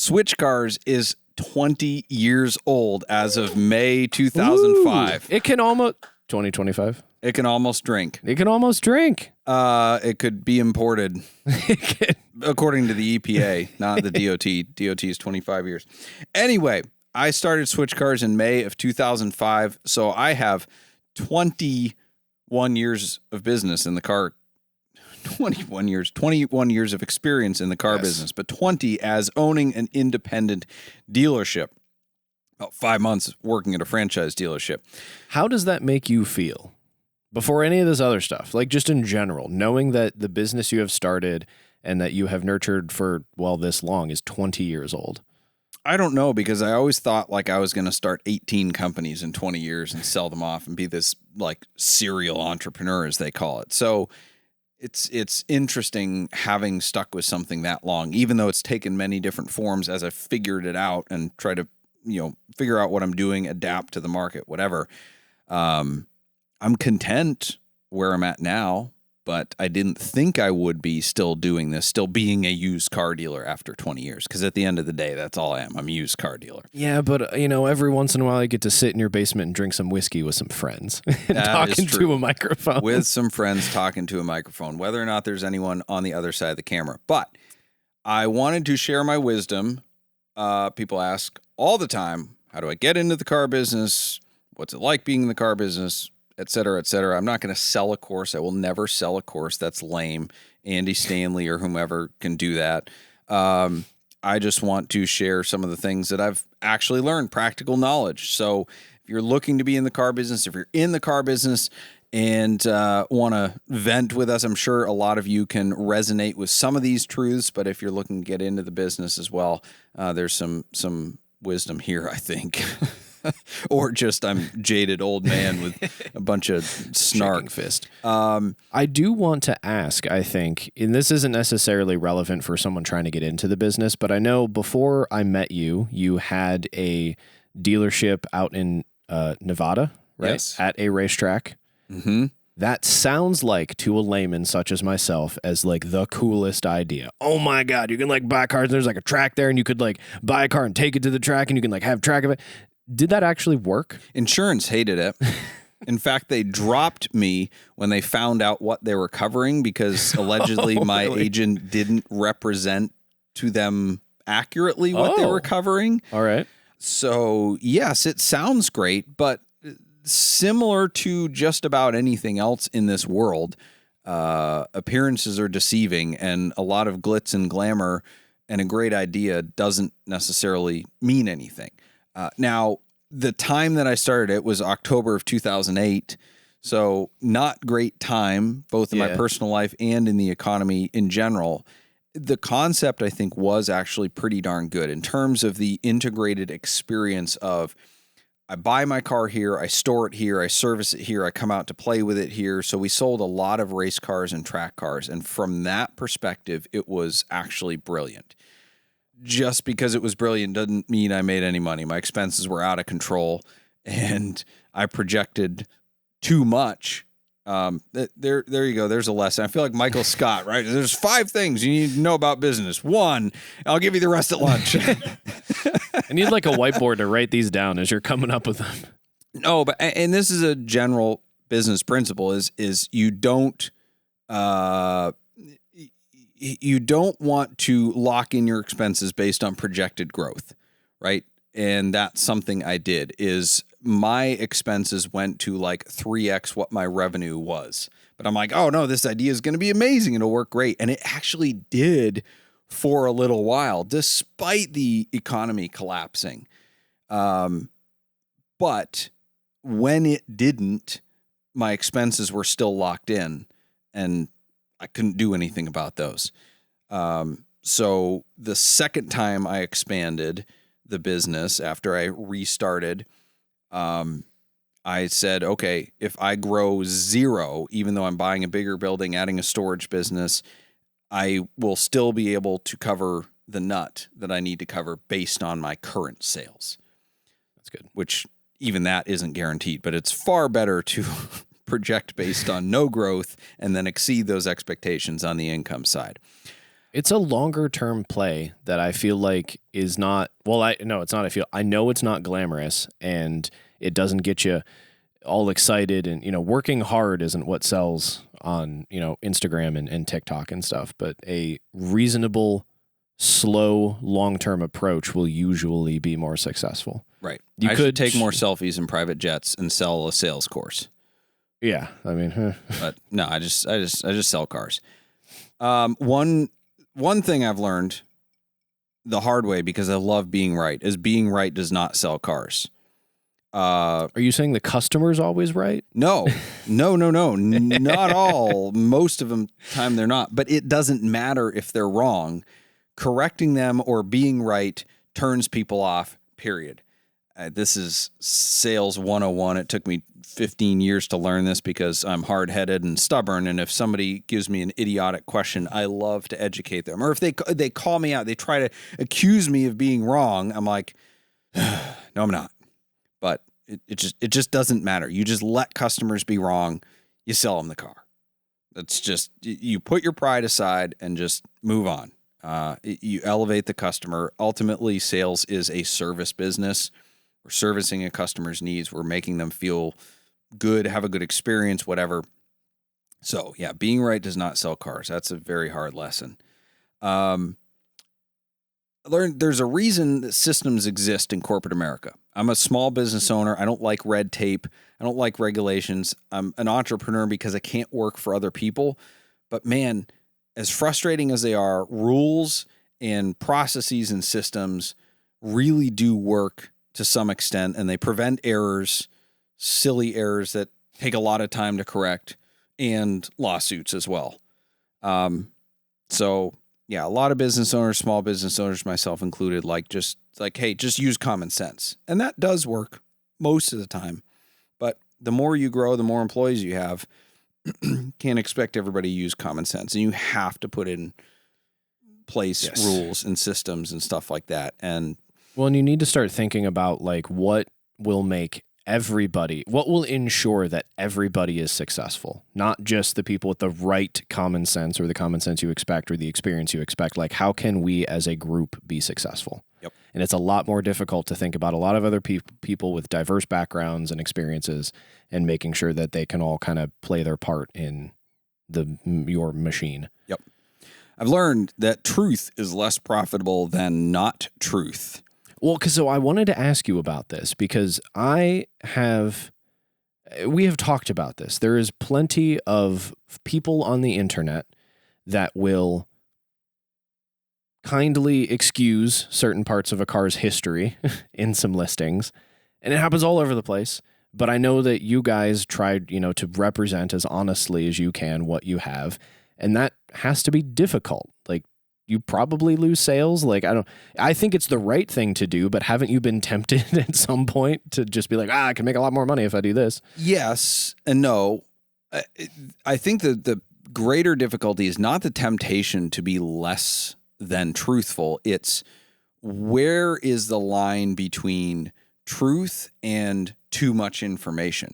Switchcars is 20 years old as of May 2005. Ooh, it can almost 2025. It can almost drink. It can almost drink. It could be imported, according to the EPA, not the DOT. DOT is 25 years. Anyway, I started Switchcars in May of 2005, so I have 21 years of business in the car. 21 years of experience in the car business, but 20 as owning an independent dealership. About 5 months working at a franchise dealership. How does that make you feel? Before any of this other stuff, like just in general, knowing that the business you have started and that you have nurtured for, well, this long is 20 years old. I don't know, because I always thought like I was going to start 18 companies in 20 years and sell them off and be this like serial entrepreneur, as they call it. So it's interesting having stuck with something that long, even though it's taken many different forms as I figured it out and try to, figure out what I'm doing, adapt to the market, whatever. I'm content where I'm at now, but I didn't think I would be still doing this, still being a used car dealer after 20 years. Because at the end of the day, that's all I am. I'm a used car dealer. Yeah, but, every once in a while you get to sit in your basement and drink some whiskey with some friends and talking to a microphone. With some friends talking to a microphone, whether or not there's anyone on the other side of the camera. But I wanted to share my wisdom. People ask all the time, how do I get into the car business? What's it like being in the car business? Et cetera, et cetera. I'm not going to sell a course. I will never sell a course. That's lame. Andy Stanley or whomever can do that. I just want to share some of the things that I've actually learned, practical knowledge. So if you're looking to be in the car business, if you're in the car business and want to vent with us, I'm sure a lot of you can resonate with some of these truths. But if you're looking to get into the business as well, there's some wisdom here, I think. Or just I'm jaded old man with a bunch of snark. Fist. I do want to ask, I think, and this isn't necessarily relevant for someone trying to get into the business, but I know before I met you, you had a dealership out in Nevada, right? Yes. At a racetrack. Mm-hmm. That sounds like, to a layman such as myself, as like the coolest idea. Oh my God, you can like buy cars and there's like a track there and you could like buy a car and take it to the track and you can like have track of it. Did that actually work? Insurance hated it. In fact, they dropped me when they found out what they were covering because allegedly my agent didn't represent to them accurately what they were covering. All right. So, yes, it sounds great, but similar to just about anything else in this world, appearances are deceiving, and a lot of glitz and glamour and a great idea doesn't necessarily mean anything. Now, the time that I started it was October of 2008, so not great time, both in my personal life and in the economy in general. The concept, I think, was actually pretty darn good in terms of the integrated experience of I buy my car here, I store it here, I service it here, I come out to play with it here. So we sold a lot of race cars and track cars, and from that perspective, it was actually brilliant. Just because it was brilliant doesn't mean I made any money. My expenses were out of control and I projected too much. There you go. There's a lesson. I feel like Michael Scott, right? There's 5 things you need to know about business. 1, I'll give you the rest at lunch. I need like a whiteboard to write these down as you're coming up with them. No, but, and this is a general business principle is you don't want to lock in your expenses based on projected growth, right? And that's something I did is my expenses went to like 3x what my revenue was. But I'm like, oh no, this idea is going to be amazing. It'll work great. And it actually did for a little while, despite the economy collapsing. But when it didn't, my expenses were still locked in and I couldn't do anything about those. So the second time I expanded the business after I restarted, I said, okay, if I grow 0, even though I'm buying a bigger building, adding a storage business, I will still be able to cover the nut that I need to cover based on my current sales. That's good. Which even that isn't guaranteed, but it's far better to project based on no growth and then exceed those expectations on the income side. It's a longer term play that I feel like is not, well, it's not, I know it's not glamorous and it doesn't get you all excited, and, working hard isn't what sells on, Instagram and TikTok and stuff, but a reasonable, slow, long-term approach will usually be more successful. Right. I could take more selfies in private jets and sell a sales course. Yeah. I mean, but no, I just sell cars. One thing I've learned the hard way, because I love being right, is being right does not sell cars. Are you saying the customer's always right? No, not all. Most of the time they're not, but it doesn't matter if they're wrong. Correcting them or being right turns people off, period. This is sales 101. It took me 15 years to learn this because I'm hard-headed and stubborn, and if somebody gives me an idiotic question, I love to educate them. Or if they call me out, they try to accuse me of being wrong, I'm like, no, I'm not. But it just doesn't matter. You just let customers be wrong. You sell them the car. That's just, you put your pride aside and just move on. You elevate the customer. Ultimately, sales is a service business. We're servicing a customer's needs. We're making them feel good, have a good experience, whatever. So yeah, being right does not sell cars. That's a very hard lesson. I learned there's a reason that systems exist in corporate America. I'm a small business owner. I don't like red tape. I don't like regulations. I'm an entrepreneur because I can't work for other people. But man, as frustrating as they are, rules and processes and systems really do work to some extent, and they prevent errors, silly errors that take a lot of time to correct, and lawsuits as well. So yeah, a lot of business owners, small business owners, myself included, hey, just use common sense. And that does work most of the time. But the more you grow, the more employees you have, can't expect everybody to use common sense. And you have to put in place rules and systems and stuff like that. And you need to start thinking about what will ensure that everybody is successful, not just the people with the right common sense or the common sense you expect or the experience you expect. How can we as a group be successful? Yep. And it's a lot more difficult to think about a lot of other people with diverse backgrounds and experiences and making sure that they can all kind of play their part in your machine. Yep. I've learned that truth is less profitable than not truth. Well, so I wanted to ask you about this because we have talked about this. There is plenty of people on the internet that will kindly excuse certain parts of a car's history in some listings, and it happens all over the place. But I know that you guys tried, to represent as honestly as you can what you have, and that has to be difficult. You probably lose sales. I think it's the right thing to do, but haven't you been tempted at some point to just be like, I can make a lot more money if I do this? Yes and no. I think that the greater difficulty is not the temptation to be less than truthful. It's where is the line between truth and too much information?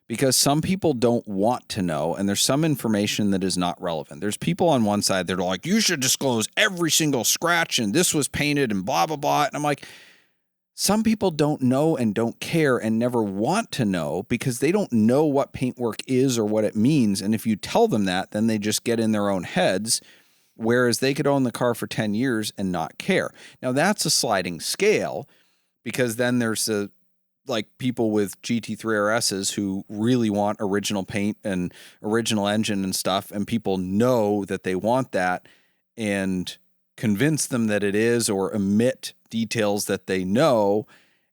Because some people don't want to know, and there's some information that is not relevant. There's people on one side that are like, you should disclose every single scratch, and this was painted, and blah, blah, blah. And I'm like, some people don't know and don't care and never want to know because they don't know what paintwork is or what it means. And if you tell them that, then they just get in their own heads, whereas they could own the car for 10 years and not care. Now, that's a sliding scale because then there's people with GT3 RSs who really want original paint and original engine and stuff, and people know that they want that and convince them that it is or omit details that they know.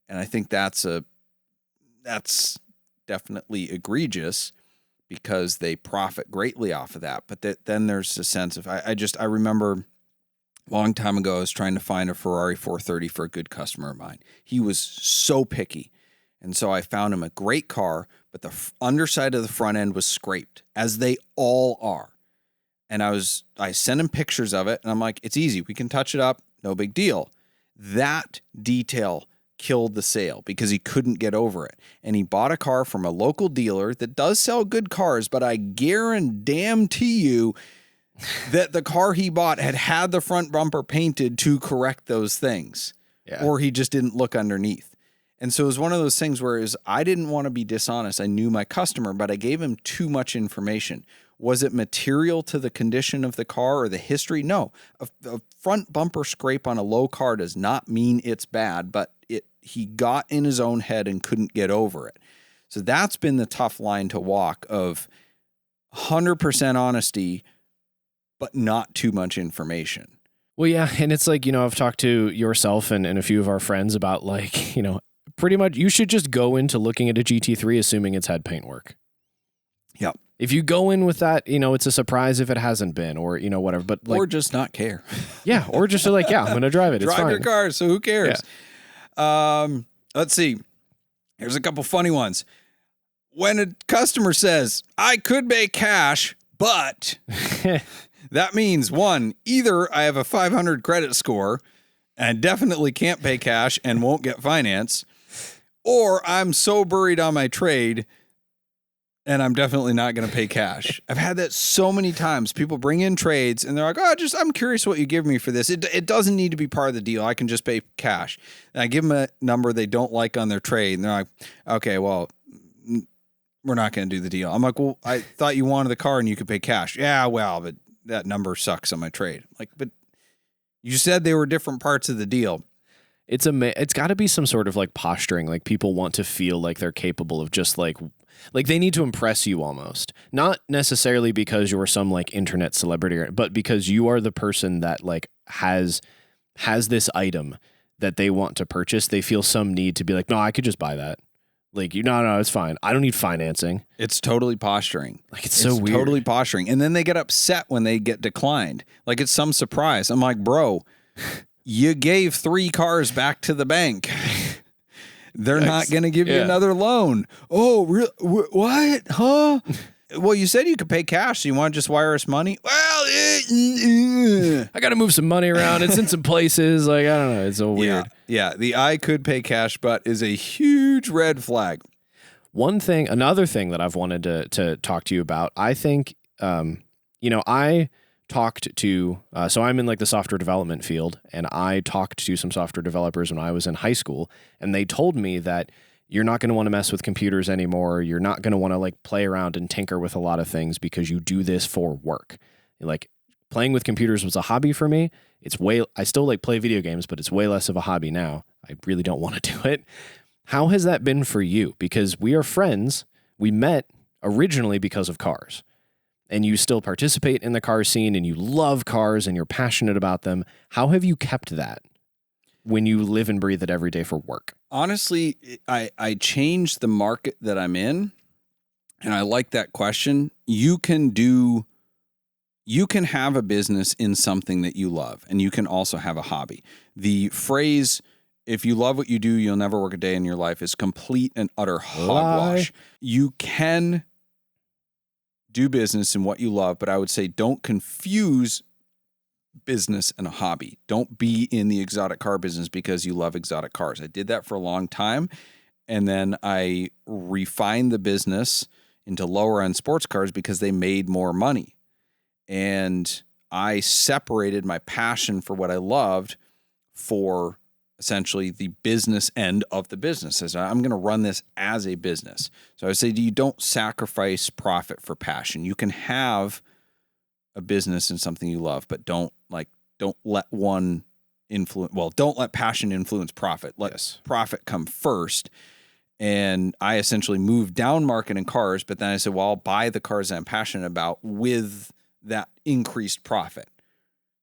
And I think that's definitely egregious because they profit greatly off of that. But then there's a sense of, I remember a long time ago, I was trying to find a Ferrari 430 for a good customer of mine. He was so picky. And so I found him a great car, but the underside of the front end was scraped, as they all are. And I sent him pictures of it, and I'm like, it's easy. We can touch it up. No big deal. That detail killed the sale because he couldn't get over it. And he bought a car from a local dealer that does sell good cars, but I guarantee you that the car he bought had the front bumper painted to correct those things, or he just didn't look underneath. And so it was one of those things where I didn't want to be dishonest. I knew my customer, but I gave him too much information. Was it material to the condition of the car or the history? No. A front bumper scrape on a low car does not mean it's bad, but he got in his own head and couldn't get over it. So that's been the tough line to walk of 100% honesty, but not too much information. Well, yeah. And it's like, I've talked to yourself and a few of our friends about like, pretty much you should just go into looking at a GT3 assuming it's had paint work. Yep. If you go in with that, it's a surprise if it hasn't been, or, whatever. But like, or just not care. Yeah. Or just like, yeah, I'm going to drive it. It's drive fine. your car, so who cares? Yeah. Let's see. Here's a couple funny ones. When a customer says, I could pay cash, but that means one, either I have a 500 credit score and definitely can't pay cash and won't get finance, or I'm so buried on my trade and I'm definitely not going to pay cash. I've had that so many times. People bring in trades and they're like, I'm curious what you give me for this. It doesn't need to be part of the deal. I can just pay cash. And I give them a number they don't like on their trade. And they're like, okay, well, we're not going to do the deal. I'm like, well, I thought you wanted the car and you could pay cash. Yeah, well, but that number sucks on my trade. Like, but you said they were different parts of the deal. It's got to be some sort of like posturing. Like people want to feel like they're capable of just like they need to impress you almost. Not necessarily because you're some like internet celebrity, but because you are the person that like has this item that they want to purchase. They feel some need to be like, no, I could just buy that. Like, no, it's fine. I don't need financing. It's totally posturing. Like, it's so weird. Totally posturing. And then they get upset when they get declined. Like, it's some surprise. I'm like, bro, you gave 3 cars back to the bank. They're not going to give you another loan. Oh, what? Huh? Well, you said you could pay cash, so you want to just wire us money? Well, I got to move some money around. It's in some places. Like, I don't know. It's so weird. Yeah. The I could pay cash, but is a huge red flag. Another thing that I've wanted to talk to you about, I think, I talked to, so I'm in like the software development field, and I talked to some software developers when I was in high school, and they told me that you're not going to want to mess with computers anymore. You're not going to want to like play around and tinker with a lot of things because you do this for work. Like playing with computers was a hobby for me. I still like play video games, but it's way less of a hobby now. I really don't want to do it. How has that been for you? Because we are friends. We met originally because of cars, and you still participate in the car scene and you love cars and you're passionate about them. How have you kept that when you live and breathe it every day for work? Honestly, I changed the market that I'm in, and I like that question. You can have a business in something that you love, and you can also have a hobby. The phrase, if you love what you do, you'll never work a day in your life, is complete and utter hogwash. You can do business in what you love, but I would say don't confuse business and a hobby. Don't be in the exotic car business because you love exotic cars. I did that for a long time, and then I refined the business into lower end sports cars because they made more money. And I separated my passion for what I loved for essentially the business end of the business. As I'm going to run this as a business. So I would say you don't sacrifice profit for passion. You can have a business in something you love, but don't let one influence. Well, don't let passion influence profit. Let profit come first. And I essentially moved down market in cars, but then I said, well, I'll buy the cars that I'm passionate about with that increased profit.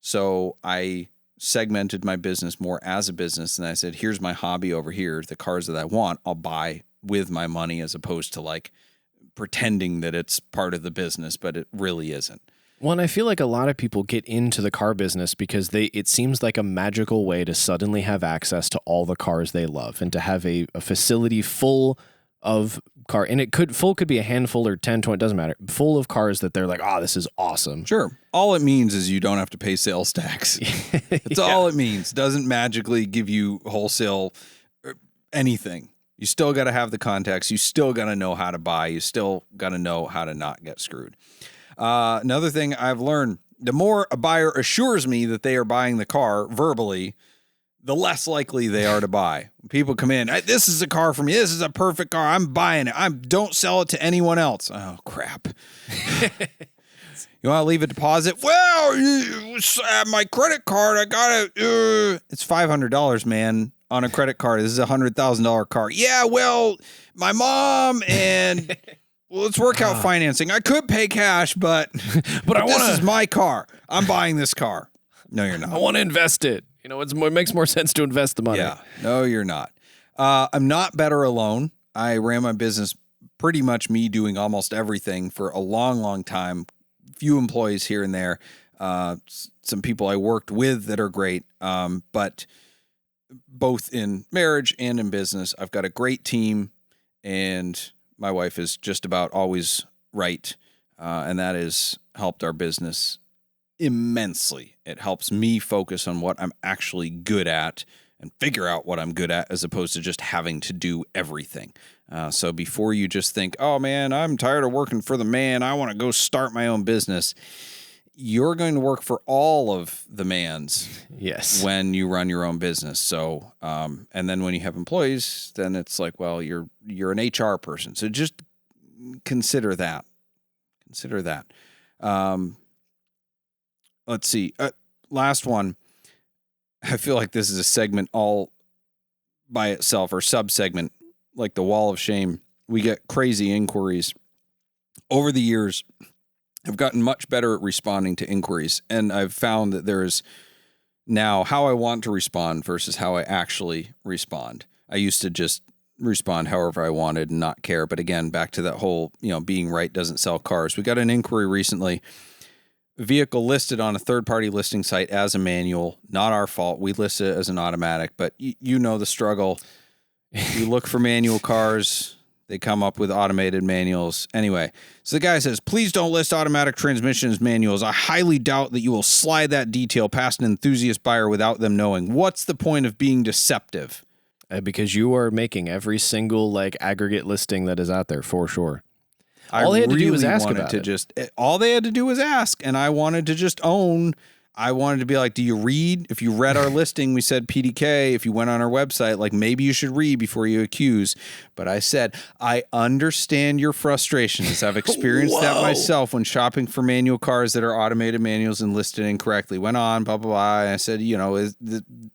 So I segmented my business more as a business. And I said, here's my hobby over here. The cars that I want, I'll buy with my money, as opposed to like pretending that it's part of the business, but it really isn't. Well, and I feel like a lot of people get into the car business because it seems like a magical way to suddenly have access to all the cars they love and to have a facility full of car. And full could be a handful or 10, 20, it doesn't matter. Full of cars that they're like, oh, this is awesome. Sure. All it means is you don't have to pay sales tax. That's all it means. Doesn't magically give you wholesale anything. You still got to have the contacts. You still got to know how to buy. You still got to know how to not get screwed. Another thing I've learned, The more a buyer assures me that they are buying the car verbally, the less likely they are to buy. People come in, this is a car for me. This is a perfect car. I'm buying it. Don't sell it to anyone else. Oh, crap. You want to leave a deposit? Well, my credit card, I got it. It's $500, man, on a credit card. This is a $100,000 car. Yeah, well, my mom and let's work out financing. I could pay cash, but this is my car. I'm buying this car. No, you're not. I want to invest it. You know, it makes more sense to invest the money. Yeah. No, you're not. I'm not better alone. I ran my business pretty much me doing almost everything for a long, long time. Few employees here and there. Some people I worked with that are great. But both in marriage and in business, I've got a great team, and my wife is just about always right. And that has helped our business immensely. It helps me focus on what I'm actually good at and figure out what I'm good at, as opposed to just having to do everything. So before you just think, oh man, I'm tired of working for the man, I want to go start my own business, you're going to work for all of the mans. Yes. When you run your own business. So, and then when you have employees, then it's like, well, you're an HR person. So just consider that. Let's see. Last one. I feel like this is a segment all by itself, or sub-segment, like the wall of shame. We get crazy inquiries. Over the years, I've gotten much better at responding to inquiries, and I've found that there is now how I want to respond versus how I actually respond. I used to just respond however I wanted and not care. But again, back to that whole, being right doesn't sell cars. We got an inquiry recently. Vehicle listed on a third-party listing site as a manual. Not our fault. We list it as an automatic, but you know the struggle. You look for manual cars. They come up with automated manuals. Anyway, so the guy says, please don't list automatic transmissions manuals. I highly doubt that you will slide that detail past an enthusiast buyer without them knowing. What's the point of being deceptive? Because you are making every single aggregate listing that is out there, for sure. All they had to do was ask about it. All they had to do was ask, and I wanted to just own. I wanted to be like, do you read? If you read our listing, we said PDK. If you went on our website, maybe you should read before you accuse. But I said, I understand your frustrations. I've experienced that myself when shopping for manual cars that are automated manuals and listed incorrectly. Went on, blah, blah, blah. And I said,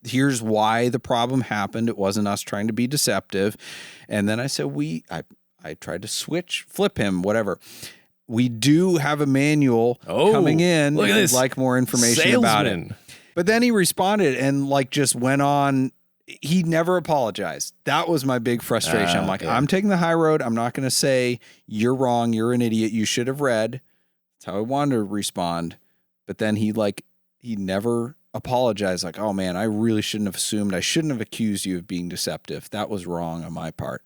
here's why the problem happened. It wasn't us trying to be deceptive. And then I said, I tried to flip him, whatever. We do have a manual coming in. Look at this. I'd like more information about it. But then he responded and just went on. He never apologized. That was my big frustration. I'm like, I'm taking the high road. I'm not going to say you're wrong. You're an idiot. You should have read. That's how I wanted to respond. But then he never apologized. Like, oh man, I really shouldn't have assumed. I shouldn't have accused you of being deceptive. That was wrong on my part.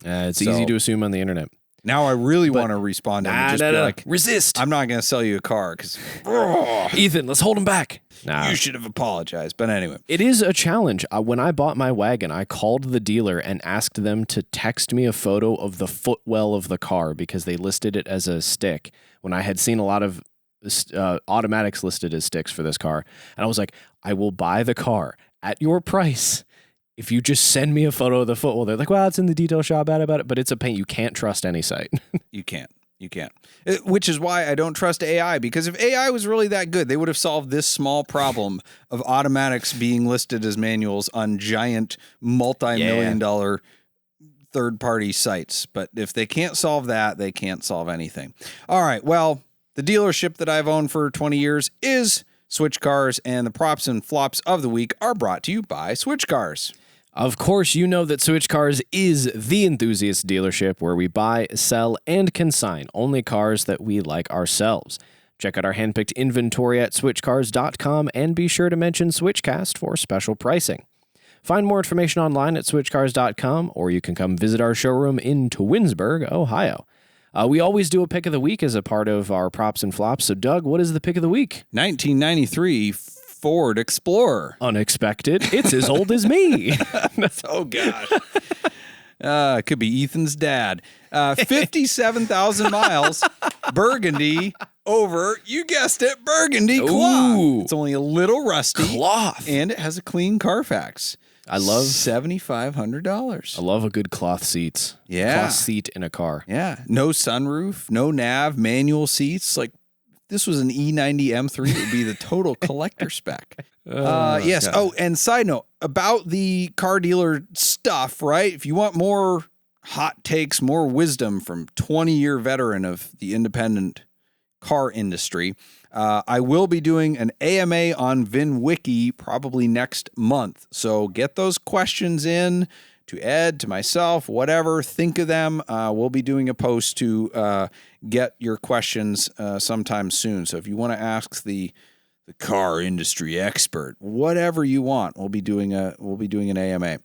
It's easy to assume on the internet. Now I really want to respond to him and just be like, resist. I'm not going to sell you a car because Ethan, let's hold him back. You should have apologized. But anyway, it is a challenge. When I bought my wagon, I called the dealer and asked them to text me a photo of the footwell of the car because they listed it as a stick when I had seen a lot of automatics listed as sticks for this car. And I was like, I will buy the car at your price if you just send me a photo of the footwell. They're like, well, it's in the detail shop about it, but it's a pain. You can't trust any site. You can't. Which is why I don't trust AI, because if AI was really that good, they would have solved this small problem of automatics being listed as manuals on giant multi-million-dollar third-party sites. But if they can't solve that, they can't solve anything. All right, well, the dealership that I've owned for 20 years is Switchcars, and the props and flops of the week are brought to you by Switchcars. Of course, you know that Switchcars is the enthusiast dealership where we buy, sell, and consign only cars that we like ourselves. Check out our handpicked inventory at switchcars.com and be sure to mention Switchcast for special pricing. Find more information online at switchcars.com, or you can come visit our showroom in Twinsburg, Ohio. We always do a pick of the week as a part of our props and flops. So, Doug, what is the pick of the week? 1993 Ford Explorer. Unexpected. It's as old as me. Oh, gosh. It could be Ethan's dad. 57,000 miles, Burgundy, over, you guessed it, burgundy cloth. It's only a little rusty. Cloth. And it has a clean Carfax. I love $7,500. I love a good cloth seats. Yeah. Cloth seat in a car. Yeah. No sunroof, no nav, manual seats. Like, this was an E90 M3. It would be the total collector spec. Yes. Oh, and side note about the car dealer stuff, right? If you want more hot takes, more wisdom from 20-year veteran of the independent car industry, I will be doing an AMA on VinWiki probably next month. So get those questions in to Ed, to myself, whatever. Think of them. We'll be doing a post to get your questions sometime soon. So if you want to ask the car industry expert, whatever you want, we'll be doing an AMA.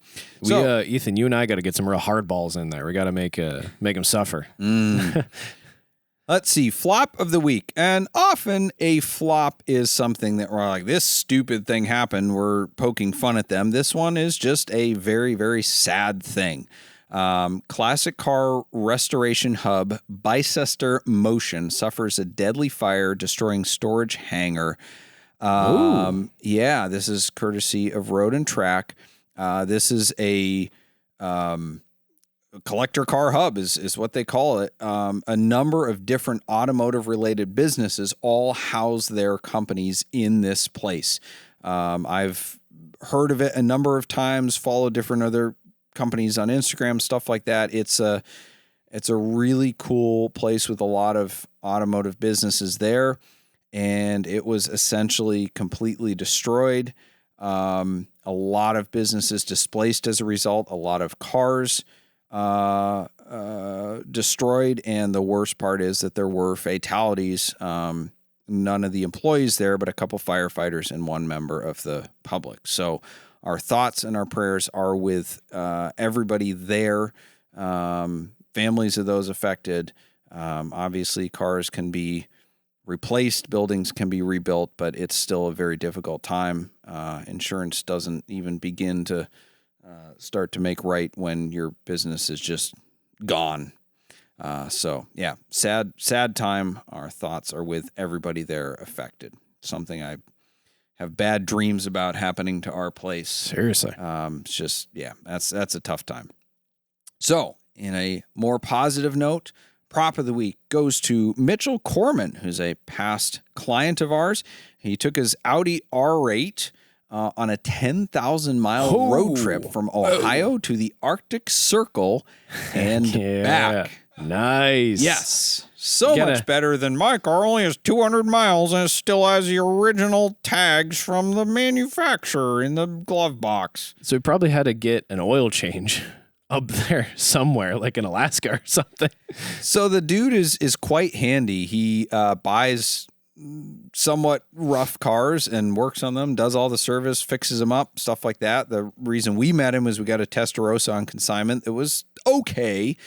So, Ethan, you and I got to get some real hard balls in there. We got to make them suffer. Let's see, flop of the week. And often a flop is something that we're like, this stupid thing happened. We're poking fun at them. This one is just a very, very sad thing. Classic car restoration hub Bicester Motion suffers a deadly fire, destroying storage hangar. Yeah, this is courtesy of Road and Track. This is a collector car hub is what they call it. A number of different automotive related businesses all house their companies in this place. I've heard of it a number of times, followed different other companies on Instagram, stuff like that. It's a really cool place with a lot of automotive businesses there. And it was essentially completely destroyed. A lot of businesses displaced as a result, a lot of cars destroyed, and the worst part is that there were fatalities. None of the employees there, but a couple firefighters and one member of the public. So our thoughts and our prayers are with everybody there, families of those affected. Obviously, cars can be replaced, buildings can be rebuilt, but it's still a very difficult time. Insurance doesn't even begin to start to make right when your business is just gone. So yeah, sad time. Our thoughts are with everybody there affected. Something I have bad dreams about happening to our place. Seriously. It's just, yeah, that's a tough time. So in a more positive note, prop of the week goes to Mitchell Corman, who's a past client of ours. He took his Audi R8 on a 10,000-mile road trip from Ohio to the Arctic Circle and back. Nice. Yes. So much better than my car. Only has 200 miles and it still has the original tags from the manufacturer in the glove box. So he probably had to get an oil change up there somewhere, like in Alaska or something. So the dude is quite handy. He buys somewhat rough cars and works on them, does all the service, fixes them up, stuff like that. The reason we met him was we got a Testarossa on consignment. It was okay,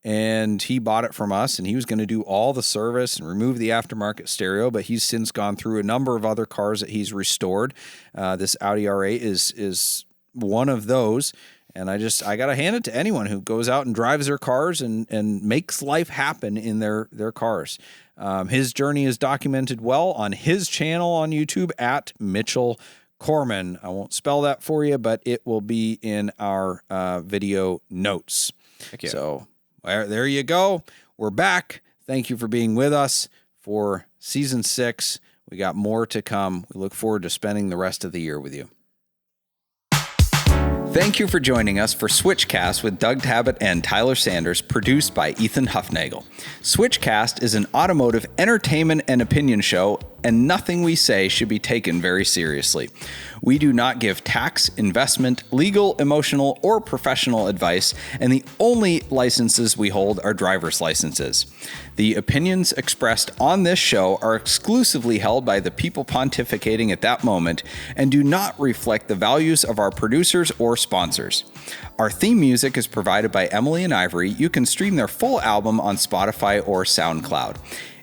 and he bought it from us, and he was going to do all the service and remove the aftermarket stereo, but he's since gone through a number of other cars that he's restored. This Audi R8 is one of those. And I got to hand it to anyone who goes out and drives their cars and makes life happen in their cars. His journey is documented well on his channel on YouTube at Mitchell Corman. I won't spell that for you, but it will be in our video notes. Okay. So there you go. We're back. Thank you for being with us for season 6. We got more to come. We look forward to spending the rest of the year with you. Thank you for joining us for Switchcast with Doug Tabbitt and Tyler Sanders, produced by Ethan Huffnagel. Switchcast is an automotive entertainment and opinion show, and nothing we say should be taken very seriously. We do not give tax, investment, legal, emotional, or professional advice, and the only licenses we hold are driver's licenses. The opinions expressed on this show are exclusively held by the people pontificating at that moment and do not reflect the values of our producers or sponsors. Our theme music is provided by Emily and Ivory. You can stream their full album on Spotify or SoundCloud.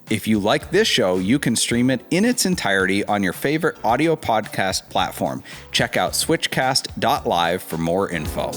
If you like this show, you can stream it in its entirety on your favorite audio podcast platform. Check out switchcast.live for more info.